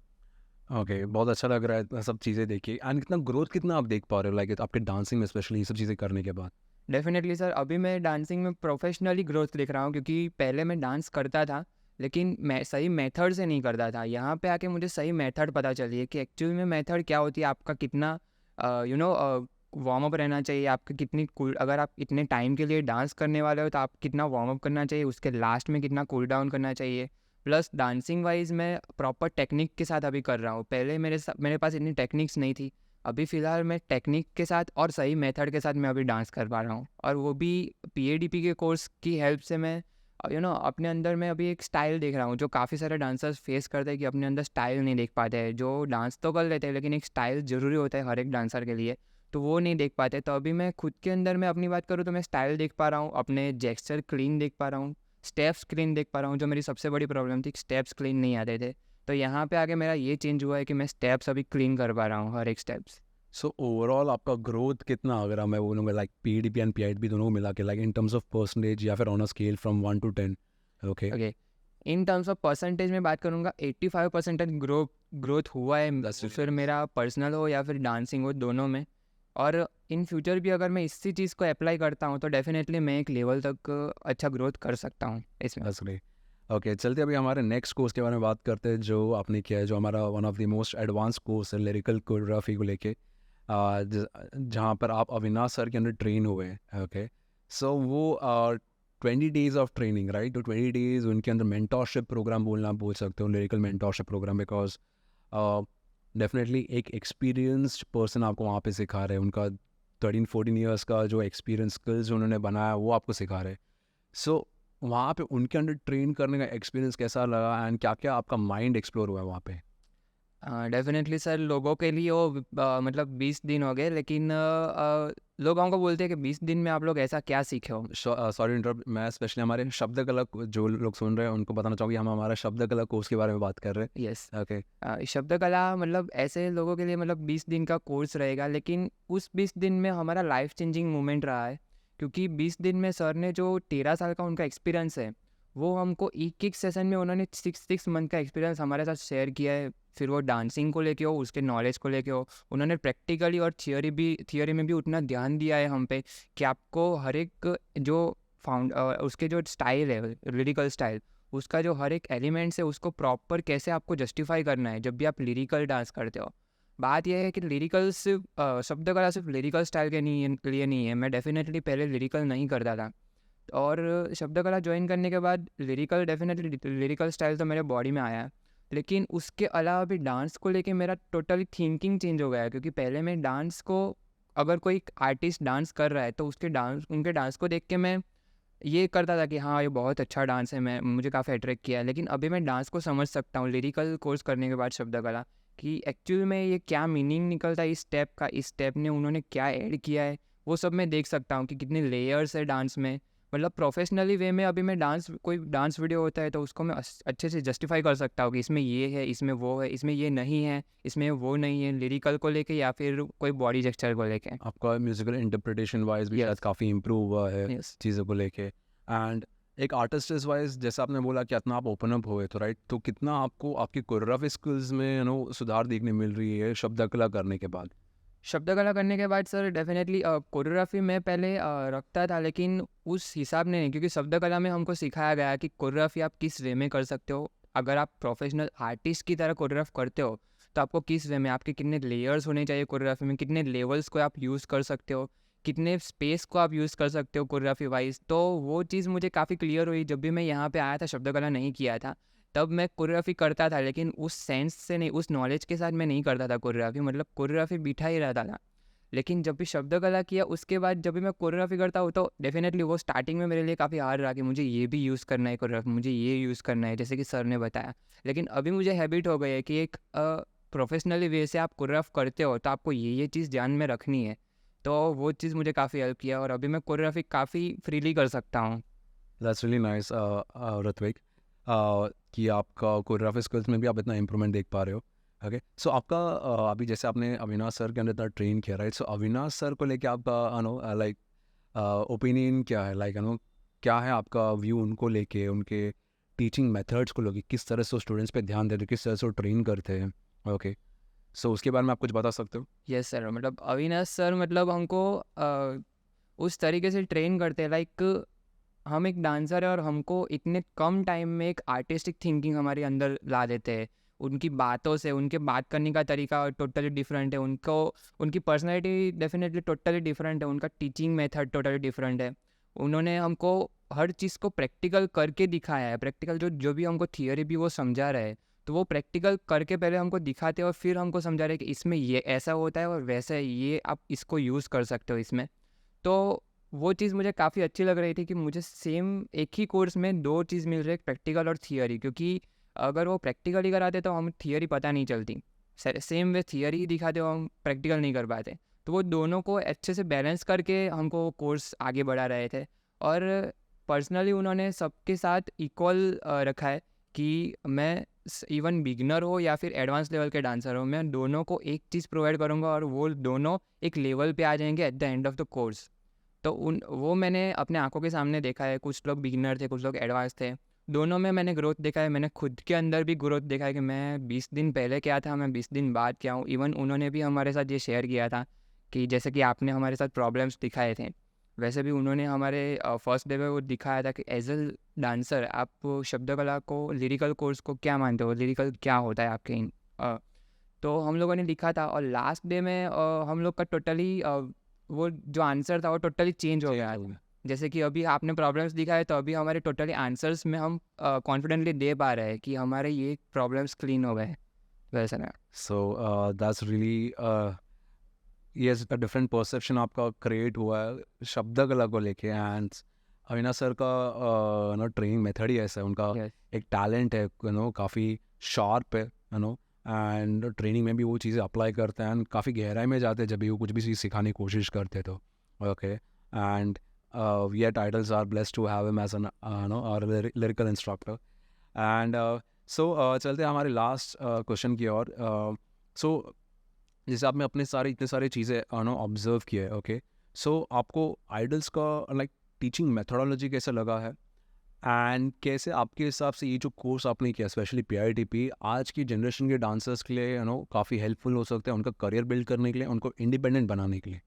ओके, बहुत अच्छा लग रहा है सब चीज़ें देखिए। एंड कितना ग्रोथ कितना आप देख पा रहे हो, लाइक आपके डांसिंग में स्पेशली ये सब चीज़ें करने के बाद? डेफिनेटली सर, अभी मैं डांसिंग में प्रोफेशनली ग्रोथ दिख रहा हूँ, क्योंकि पहले मैं डांस करता था लेकिन मैं सही मेथड से नहीं करता था। यहाँ पे आके मुझे सही मेथड पता चली है कि एक्चुअल में मेथड क्या होती है, आपका कितना वार्म अप रहना चाहिए, आपका कितनी कूल, अगर आप इतने टाइम के लिए डांस करने वाले हो तो आप कितना वार्म अप करना चाहिए, उसके लास्ट में कितना कूल डाउन करना चाहिए। प्लस डांसिंग वाइज मैं प्रॉपर टेक्निक के साथ अभी कर रहा हूँ। पहले मेरे पास इतनी टेक्निक्स नहीं थी, अभी फ़िलहाल मैं टेक्निक के साथ और सही मेथड के साथ मैं अभी डांस कर पा रहा हूँ, और वो भी पीएडीपी के कोर्स की हेल्प से मैं अपने अंदर में अभी एक स्टाइल देख रहा हूँ, जो काफ़ी सारे डांसर्स फेस करते हैं कि अपने अंदर स्टाइल नहीं देख पाते हैं। जो डांस तो कर लेते हैं लेकिन एक स्टाइल ज़रूरी होता है हर एक डांसर के लिए, तो वो नहीं देख पाते। तो अभी मैं खुद के अंदर में अपनी बात करूँ तो मैं स्टाइल देख पा रहा हूँ, अपने जेस्चर क्लीन देख पा रहा हूँ, स्टेप्स क्लीन देख पा रहा हूँ। जो मेरी सबसे बड़ी प्रॉब्लम थी, स्टेप्स क्लीन नहीं आते थे, तो यहाँ पे आके मेरा ये चेंज हुआ है कि मैं स्टेप्स अभी क्लीन कर पा रहा हूँ, हर एक स्टेप्स। सो ओवरऑल आपका ग्रोथ कितना, अगर मैं बोलूँगा लाइक पीडीपी एंड पीआईडी दोनों को मिला के, like in terms of percentage या फिर on a scale from 1 to 10? Okay, okay, in terms of percentage में बात करूँगा, 85% ग्रोथ हुआ है, That's really फिर मेरा पर्सनल हो या फिर डांसिंग हो, दोनों में। और इन फ्यूचर भी अगर मैं इसी चीज़ को अप्लाई करता हूँ तो डेफिनेटली मैं एक लेवल तक अच्छा ग्रोथ कर सकता हूँ इसमें। That's great. ओके, चलते अभी हमारे नेक्स्ट कोर्स के बारे में बात करते हैं जो आपने किया है, जो हमारा one of the most advance course है लिरिकल कोरियोग्राफी को लेके, जहाँ पर आप अविनाश सर के अंडर ट्रेन हुए हैं। ओके, सो वो 20 days ऑफ ट्रेनिंग, राइट? तो 20 days उनके अंदर मेंटोरशिप प्रोग्राम बोल सकते हो, lyrical mentorship program, because definitely एक एक्सपीरियंस्ड पर्सन आपको वहाँ पे सिखा रहे हैं। उनका 13-14 ईयर्स का जो एक्सपीरियंस स्किल्स उन्होंने बनाया वो आपको सिखा रहे हैं। सो वहाँ पे उनके अंडर ट्रेन करने का एक्सपीरियंस कैसा लगा, एंड क्या क्या आपका माइंड एक्सप्लोर हुआ है वहाँ पे? डेफिनेटली सर, लोगों के लिए वो मतलब 20 दिन हो गए, लेकिन लोग हमको बोलते हैं कि 20 दिन में आप लोग ऐसा क्या सीखे हो। सॉरी इंटरप्ट, मैं स्पेशली हमारे शब्द कला जो लोग सुन रहे हैं उनको बताना चाहूँगी, हम हमारा शब्द कला कोर्स के बारे में बात कर रहे यस, हैं। ओके, शब्द कला मतलब ऐसे लोगों के लिए मतलब 20 दिन का कोर्स रहेगा, लेकिन उस 20 दिन में हमारा लाइफ चेंजिंग मोमेंट रहा है। क्योंकि 20 दिन में सर ने जो 13 साल का उनका एक्सपीरियंस है, वो हमको एक एक सेशन में उन्होंने 6 मंथ का एक्सपीरियंस हमारे साथ शेयर किया है। फिर वो डांसिंग को लेके हो, उसके नॉलेज को लेके हो, उन्होंने प्रैक्टिकली और थियोरी में भी उतना ध्यान दिया है हम पे कि आपको हर एक जो उसके जो स्टाइल है, लिरिकल स्टाइल, उसका जो हर एक एलिमेंट्स है उसको प्रॉपर कैसे आपको जस्टिफाई करना है जब भी आप लिरिकल डांस करते हो। बात यह है कि लिरिकल सिर्फ शब्द कला सिर्फ लिरिकल स्टाइल के लिए नहीं है। मैं डेफिनेटली पहले लिरिकल नहीं करता था, और शब्द कला ज्वाइन करने के बाद लिरिकल स्टाइल तो मेरे बॉडी में आया है। लेकिन उसके अलावा भी डांस को लेके मेरा टोटली थिंकिंग चेंज हो गया है, क्योंकि पहले मैं डांस को, अगर कोई आर्टिस्ट डांस कर रहा है तो उनके डांस को देख के मैं ये करता था कि हाँ, ये बहुत अच्छा डांस है, मुझे काफ़ी अट्रैक्ट किया है। लेकिन अभी मैं डांस को समझ सकता हूँ लिरिकल कोर्स करने के बाद, शब्द कला, कि एक्चुअल में ये क्या मीनिंग निकलता है इस स्टेप का, इस स्टेप ने उन्होंने क्या ऐड किया है, वो सब मैं देख सकता हूँ कि कितने लेयर्स है डांस में। मतलब प्रोफेशनली वे में अभी मैं कोई डांस वीडियो होता है तो उसको मैं अच्छे से जस्टिफाई कर सकता हूँ कि इसमें ये है, इसमें वो है, इसमें ये नहीं है, इसमें वो नहीं है, लिरिकल को लेके या फिर कोई बॉडी जेस्चर को लेके। आपका म्यूजिकल इंटरप्रिटेशन वाइज भी शायद यस, काफ़ी इम्प्रूव हुआ है यस, चीज़ों को लेके। एंड एक आर्टिस्ट वाइज, जैसा आपने बोला कि इतना आप ओपन अप हुए, तो राइट, तो कितना आपको आपकी कोरियोग्राफी स्किल्स में सुधार देखने मिल रही है शब्द कला करने के बाद? शब्द कला करने के बाद सर डेफिनेटली कोरियोग्राफी मैं पहले रखता था, लेकिन उस हिसाब ने नहीं, क्योंकि शब्द कला में हमको सिखाया गया कि कोरियोग्राफी आप किस वे में कर सकते हो। अगर आप प्रोफेशनल आर्टिस्ट की तरह कोरियोग्राफ करते हो तो आपको किस वे में, आपके कितने लेयर्स होने चाहिए कोरियोग्राफी में, कितने लेवल्स को आप यूज़ कर सकते हो, कितने स्पेस को आप यूज़ कर सकते हो कोरियोग्राफी वाइज। तो वो चीज़ मुझे काफ़ी क्लियर हुई जब भी मैं यहाँ पे आया था, शब्द कला नहीं किया था। तब मैं कोरियोग्राफी करता था लेकिन उस सेंस से नहीं, उस नॉलेज के साथ मैं नहीं करता था कोरियोग्राफी, मतलब कोरियोग्राफी बिठा ही रहता था। लेकिन जब भी शब्द कला किया उसके बाद जब भी मैं कोरियोग्राफी करता हूँ तो डेफिनेटली वो स्टार्टिंग में मेरे लिए काफ़ी हार्ड रहा कि मुझे ये भी यूज़ करना है कोरियोग्राफी, मुझे ये यूज़ करना है, जैसे कि सर ने बताया। लेकिन अभी मुझे हैबिट हो गई है कि एक प्रोफेशनली वे से आप कोरियोग्राफ करते हो तो आपको ये चीज़ ध्यान में रखनी है। तो वो चीज़ मुझे काफ़ी हेल्प किया और अभी मैं कोरियोग्राफी काफ़ी फ्रीली कर सकता हूँ। दैट्स रियली नाइस ऋत्विक, कि आपका कोरियोग्राफी स्किल्स में भी आप इतना इम्प्रूवमेंट देख पा रहे हो। ओके, सो आपका अभी जैसे आपने अविनाश सर के अंदर इतना ट्रेन किया, राइट? सो अविनाश सर को लेके आपका लाइक ओपिनियन क्या है, लाइक क्या है आपका व्यू उनको लेके, उनके टीचिंग मेथड्स को लेके, किस तरह से स्टूडेंट्स पे ध्यान देते, किस तरह से ट्रेन करते हैं? ओके, सो उसके बारे में आप कुछ बता सकते हो? यस सर, मतलब अविनाश सर मतलब हमको उस तरीके से ट्रेन करते हैं लाइक हम एक डांसर है और हमको इतने कम टाइम में एक आर्टिस्टिक थिंकिंग हमारे अंदर ला देते हैं। उनकी बातों से, उनके बात करने का तरीका टोटली डिफरेंट है, उनकी पर्सनैलिटी डेफिनेटली टोटली डिफरेंट है, उनका टीचिंग मेथड टोटली डिफरेंट है। उन्होंने हमको हर चीज़ को प्रैक्टिकल करके दिखाया है। प्रैक्टिकल जो भी हमको थियोरी भी वो समझा रहे हैं, तो वो प्रैक्टिकल करके पहले हमको दिखाते हैं और फिर हमको समझा रहे हैं कि इसमें ये ऐसा होता है और वैसा है, ये आप इसको यूज़ कर सकते हो इसमें। तो वो चीज़ मुझे काफ़ी अच्छी लग रही थी कि मुझे सेम एक ही कोर्स में 2 चीज़ मिल रही है, प्रैक्टिकल और थियोरी। क्योंकि अगर वो प्रैक्टिकली कराते तो हम थियोरी पता नहीं चलती। सेम वे थियोरी ही दिखाते हो, हम प्रैक्टिकल नहीं कर पाते। तो वो दोनों को अच्छे से बैलेंस करके हमको कोर्स आगे बढ़ा रहे थे। और पर्सनली उन्होंने सबके साथ इक्वल रखा है कि मैं इवन बिगिनर हो या फिर एडवांस लेवल के डांसर हो, मैं दोनों को एक चीज़ प्रोवाइड करूँगा और वो दोनों एक लेवल पे आ जाएंगे at the end of the course. तो वो मैंने अपने आंखों के सामने देखा है। कुछ लोग बिगिनर थे, कुछ लोग एडवांस थे। दोनों में मैंने ग्रोथ देखा है। मैंने खुद के अंदर भी ग्रोथ देखा है कि मैं 20 दिन पहले क्या था, मैं 20 दिन बाद क्या हूँ। इवन उन्होंने भी हमारे साथ ये शेयर किया था कि जैसे कि आपने हमारे साथ प्रॉब्लम्स दिखाए थे, वैसे भी उन्होंने हमारे फर्स्ट डे में वो दिखाया था कि एज अ डांसर आप शब्द कला को, लिरिकल कोर्स को क्या मानते हो, लिरिकल क्या होता है आपके तो हम लोगों ने लिखा था। और लास्ट डे में हम लोग का टोटली वो जो आंसर था वो टोटली चेंज हो गया था। जैसे कि अभी आपने प्रॉब्लम्स दिखाए, तो अभी हमारे टोटली आंसर्स में हम कॉन्फिडेंटली दे पा रहे हैं कि हमारे ये प्रॉब्लम्स क्लीन हो गए, वैसा ना। So that's really yes a different perception आपका क्रिएट हुआ है शब्द कला को लेके। एंड अविनाश सर का नो ट्रेनिंग मेथड ही ऐसा है, उनका Yes. एक टैलेंट है, काफ़ी शार्प है, एंड ट्रेनिंग में भी वो चीज़ें अप्लाई करते हैं एंड काफ़ी गहराई में जाते हैं जब भी वो कुछ भी चीज़ सिखाने की कोशिश करते हैं। तो okay, and yet idols are blessed to have him as an our lyrical instructor. And चलते हैं हमारे लास्ट क्वेश्चन की ओर। सो जैसे आपने अपने इतने सारे चीज़ें ऑब्जर्व किए, ओके, सो आपको आइडल्स का लाइक टीचिंग मेथोडोलॉजी कैसा लगा है, एंड कैसे आपके हिसाब से ये जो कोर्स आपने किया स्पेशली PITP आज की जनरेशन के डांसर्स के लिए काफ़ी हेल्पफुल हो सकते हैं उनका करियर बिल्ड करने के लिए, उनको इंडिपेंडेंट बनाने के लिए?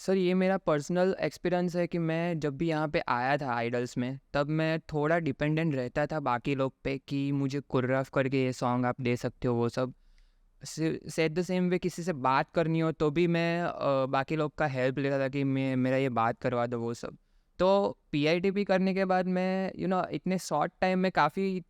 सर ये मेरा पर्सनल एक्सपीरियंस है कि मैं जब भी यहाँ पे आया था आइडल्स में, तब मैं थोड़ा डिपेंडेंट रहता था बाकी लोग पे कि मुझे कोरियोग्राफ करके ये सॉन्ग आप दे सकते हो, वो सब। सेट द सेम वे किसी से बात करनी हो तो भी मैं बाकी लोग का हेल्प लेता था कि मैं मेरा ये बात करवा दो, वो सब। तो PITP करने के बाद मैं इतने शॉर्ट टाइम में काफ़ी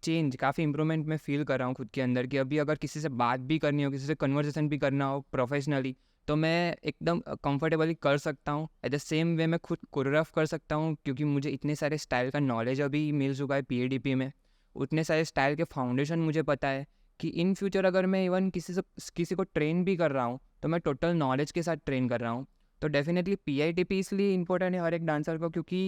इम्प्रूवमेंट मैं फील कर रहा हूँ खुद के अंदर कि अभी अगर किसी से बात भी करनी हो, किसी से कन्वर्सेशन भी करना हो प्रोफेशनली, तो मैं एकदम कंफर्टेबली कर सकता हूँ। एट द सेम वे मैं खुद कोरियोग्राफ कर सकता हूँ क्योंकि मुझे इतने सारे स्टाइल का नॉलेज अभी मिल चुका है PITP में। उतने सारे स्टाइल के फाउंडेशन मुझे पता है कि इन फ्यूचर अगर मैं इवन किसी को ट्रेन भी कर रहा हूँ तो मैं टोटल नॉलेज के साथ ट्रेन कर रहा हूँ। तो डेफिनेटली PITP इसलिए इम्पोर्टेंट है हर एक डांसर को क्योंकि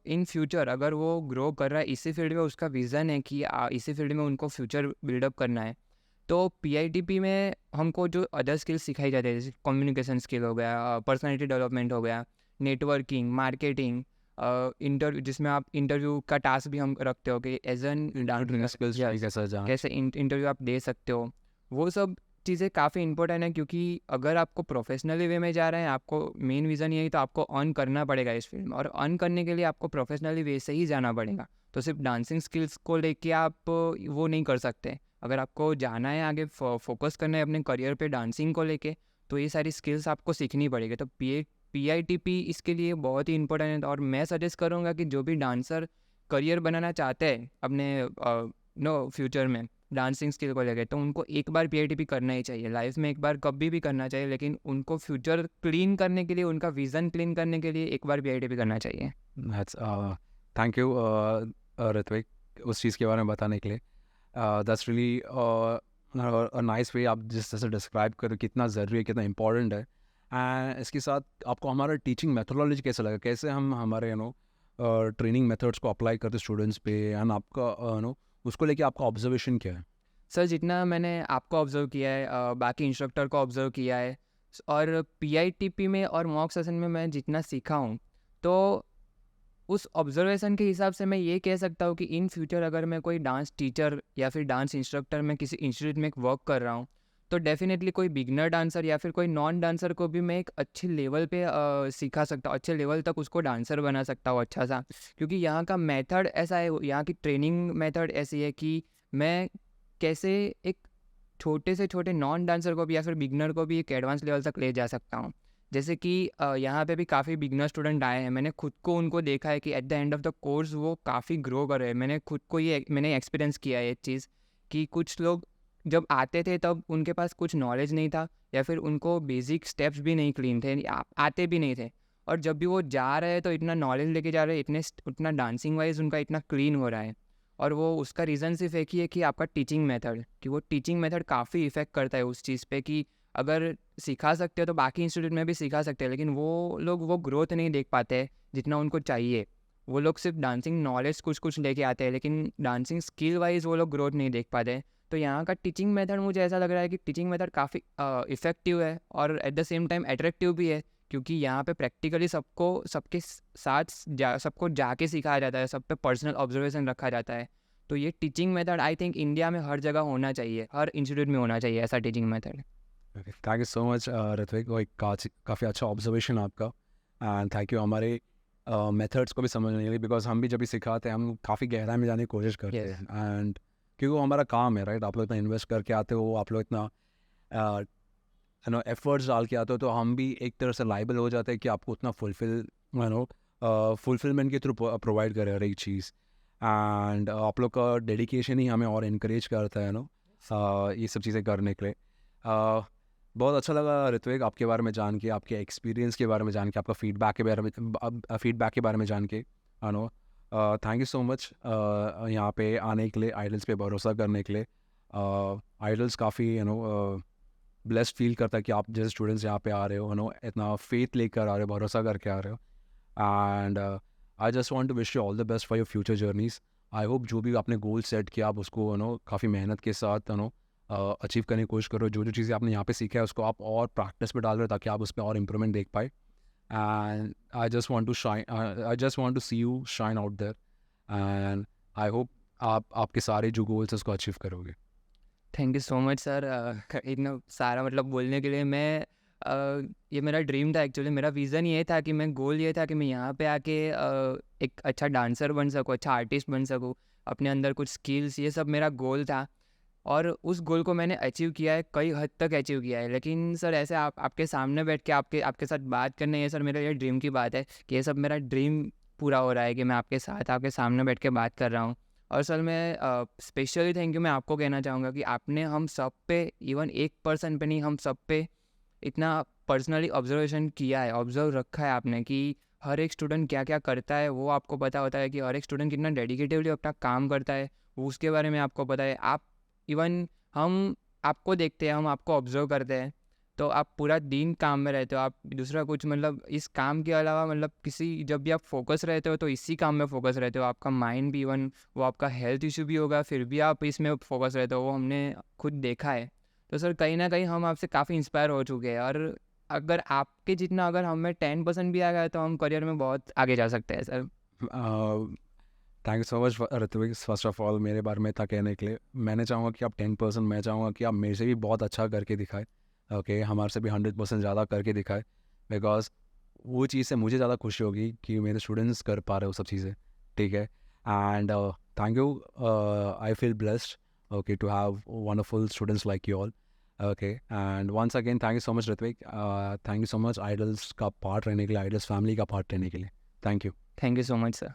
इन फ्यूचर अगर वो ग्रो कर रहा है इसी फील्ड में, उसका विज़न है कि इसी फील्ड में उनको फ्यूचर बिल्डअप करना है, तो PITP में हमको जो अदर स्किल्स सिखाई जाती है जैसे कम्युनिकेशन स्किल हो गया, पर्सनालिटी डेवलपमेंट हो गया, नेटवर्किंग, मार्केटिंग, इंटरव्यू जिसमें आप इंटरव्यू का टास्क भी हम रखते हो कि एज एन स्किल्स कैसा जाना, कैसे इंटरव्यू आप दे सकते हो। वो सब चीज़ें काफ़ी इंपॉर्टेंट है क्योंकि अगर आपको प्रोफेशनली वे में जा रहे हैं, आपको मेन विज़न यही तो आपको अर्न करना पड़ेगा इस फील्ड में, और अर्न करने के लिए आपको प्रोफेशनली वे से ही जाना पड़ेगा। तो सिर्फ डांसिंग स्किल्स को लेके आप वो नहीं कर सकते। अगर आपको जाना है आगे, फोकस करना है अपने करियर पे डांसिंग को लेके, तो ये सारी स्किल्स आपको सीखनी पड़ेगी। तो PITP इसके लिए बहुत ही इंपॉर्टेंट है। और मैं सजेस्ट करूँगा कि जो भी डांसर करियर बनाना चाहते हैं अपने फ्यूचर में डांसिंग स्किल को लेकर, तो उनको एक बार PITP करना ही चाहिए लाइफ में, एक बार कभी भी करना चाहिए, लेकिन उनको फ्यूचर क्लीन करने के लिए, उनका विज़न क्लीन करने के लिए एक बार PITP करना चाहिए। थैंक यू ऋत्विक उस चीज़ के बारे में बताने के लिए। दैट्स रियली नाइस वे आप जिस तरह से डिस्क्राइब करो कितना ज़रूरी है, कितना इंपॉर्टेंट है। एंड इसके साथ आपको हमारा टीचिंग मेथोडोलॉजी कैसा लगा, कैसे हम हमारे ट्रेनिंग मेथड्स को अप्लाई करते स्टूडेंट्स पे, एंड आपका उसको लेके आपका ऑब्जर्वेशन क्या है? सर जितना मैंने आपको ऑब्जर्व किया है, बाकी इंस्ट्रक्टर को ऑब्जर्व किया है, और PITP में और मॉक सेशन में मैं जितना सीखा हूँ, तो उस ऑब्जर्वेशन के हिसाब से मैं ये कह सकता हूँ कि इन फ्यूचर अगर मैं कोई डांस टीचर या फिर डांस इंस्ट्रक्टर में किसी इंस्टीट्यूट में वर्क कर रहा हूँ, तो डेफिनेटली कोई बिगनर डांसर या फिर कोई नॉन डांसर को भी मैं एक अच्छे लेवल पे सिखा सकता हूँ, अच्छे लेवल तक उसको डांसर बना सकता हूँ अच्छा सा। क्योंकि यहाँ का मेथड ऐसा है, यहाँ की ट्रेनिंग मेथड ऐसी है कि मैं कैसे एक छोटे से छोटे नॉन डांसर को भी या फिर बिगनर को भी एक एडवांस लेवल तक ले जा सकता हूँ। जैसे कि यहाँ पे भी काफ़ी बिगनर स्टूडेंट आए हैं, मैंने खुद को उनको देखा है कि at the end of the course वो काफ़ी ग्रो कर रहे हैं। मैंने खुद को ये मैंने एक्सपीरियंस किया है ये चीज़ कि कुछ लोग जब आते थे तब उनके पास कुछ नॉलेज नहीं था या फिर उनको बेसिक स्टेप्स भी नहीं क्लीन थे, आते भी नहीं थे। और जब भी वो जा रहे हैं तो इतना नॉलेज लेके जा रहे हैं, उतना डांसिंग वाइज उनका इतना क्लीन हो रहा है। और वो उसका रीज़न सिर्फ एक ही है कि आपका टीचिंग मेथड, कि वो टीचिंग मेथड काफ़ी इफ़ेक्ट करता है उस चीज़ पे कि अगर सिखा सकते हो तो बाकी इंस्टीट्यूट में भी सिखा सकते हैं, लेकिन वो लोग वो ग्रोथ नहीं देख पाते जितना उनको चाहिए। वो लोग सिर्फ डांसिंग नॉलेज कुछ कुछ लेके आते हैं, लेकिन डांसिंग स्किल वाइज वो लोग ग्रोथ नहीं देख पाते। तो यहाँ का टीचिंग मेथड मुझे ऐसा लग रहा है कि टीचिंग मेथड काफ़ी इफ़ेक्टिव है और at the same time attractive भी है, क्योंकि यहाँ पे प्रैक्टिकली सबको सबके साथ सबको जाके सिखाया जाता है, सब पे पर्सनल ऑब्जर्वेशन रखा जाता है। तो ये teaching method I think India में हर जगह होना चाहिए, हर इंस्टीट्यूट में होना चाहिए ऐसा teaching method. Thank you so much Ritvik, वो एक काफ़ी अच्छा ऑब्जर्वेशन आपका। एंड थैंक यू हमारे मेथड्स को भी समझने के लिए, बिकॉज हम भी जब भी सिखाते हैं हम काफ़ी गहराई में जाने की कोशिश करते Yes. हैं। एंड क्योंकि वो हमारा काम है, राइट? आप लोग इतना इन्वेस्ट करके आते हो, आप लोग इतना एफर्ट्स डाल के आते हो, तो हम भी एक तरह से लाइबल हो जाते हैं कि आपको उतना फुलफिलमेंट के थ्रू प्रोवाइड करें हर एक चीज़। एंड आप लोग का डेडिकेशन ही हमें और इनक्रेज करता है ये सब चीज़ें करने के लिए। बहुत अच्छा लगा ऋत्विक आपके बारे में जान के, आपके एक्सपीरियंस के बारे में जान के, आपका फीडबैक के बारे में जान के। No thank you so much यहाँ पे आने के लिए, आइडल्स पे भरोसा करने के लिए। आइडल्स काफ़ी ब्लेस्ड फील करता है कि आप जैसे स्टूडेंट्स यहाँ पे आ रहे हो, इतना फेथ लेकर आ रहे हो, भरोसा करके आ रहे हो। And I just want to wish you all the best for your future journeys. I hope जो भी आपने गोल सेट किया आप उसको काफ़ी मेहनत के साथ अचीव करने की कोशिश करो। जो जो चीज़ें आपने यहाँ पे सीखा है उसको आप और प्रैक्टिस में डाल रहे हो ताकि आप उस पर और इम्प्रूवमेंट देख पाए। And I just want to see you shine out there. And I hope आप आपके सारे जो गोल्स हैं उसको अचीव करोगे। Thank you so much sir, इतना सारा मतलब बोलने के लिए। ये मेरा ड्रीम था एक्चुअली, मेरा विज़न ये था कि गोल ये था कि मैं यहाँ पे आके एक अच्छा डांसर बन सकूँ, अच्छा आर्टिस्ट बन सकूँ, अपने अंदर कुछ स्किल्स, ये सब मेरा गोल था। और उस गोल को मैंने अचीव किया है, कई हद तक अचीव किया है। लेकिन सर ऐसे आपके सामने बैठ के आपके साथ बात करने, ये सर मेरा ये ड्रीम की बात है कि ये सब मेरा ड्रीम पूरा हो रहा है कि मैं आपके साथ आपके सामने बैठ के बात कर रहा हूँ। और सर मैं स्पेशली थैंक यू मैं आपको कहना चाहूँगा कि आपने हम सब पे, इवन एक पर्सन पे नहीं, हम सब पे इतना पर्सनली ऑब्जर्वेशन किया है, ऑब्जर्व रखा है आपने कि हर एक स्टूडेंट क्या क्या करता है वो आपको पता होता है, कि हर एक स्टूडेंट कितना डेडिकेटिवली अपना काम करता है वो उसके बारे में आपको पता है। आप इवन हम आपको देखते हैं, हम आपको ऑब्जर्व करते हैं, तो आप पूरा दिन काम में रहते हो, आप दूसरा कुछ मतलब इस काम के अलावा मतलब किसी, जब भी आप फोकस रहते हो तो इसी काम में फोकस रहते हो। आपका माइंड भी, इवन वो आपका हेल्थ इशू भी होगा फिर भी आप इसमें फोकस रहते हो, वो हमने खुद देखा है। तो सर कहीं ना कहीं हम आपसे काफ़ी इंस्पायर हो चुके हैं, और अगर आपके जितना अगर हमें 10% भी आ गया तो हम करियर में बहुत आगे जा सकते हैं sir. Thank you so much Ritvik, first of all मेरे बारे में इतना कहने के लिए। मैंने चाहूँगा कि आप 10%, मैं चाहूँगा कि आप मेरे से भी बहुत अच्छा करके दिखाए। ओके, हमारे से भी 100% ज़्यादा करके दिखाए, बिकॉज वो चीज़ से मुझे ज़्यादा खुशी होगी कि मेरे स्टूडेंट्स कर पा रहे हो सब चीज़ें। ठीक है, and thank you, I feel blessed okay to have wonderful students like you all. Okay, and once again thank you so much Ritvik, thank you so much idols का पार्ट रहने के लिए, आइडल्स फैमिली का पार्ट रहने के लिए। Thank you. Thank you so much sir.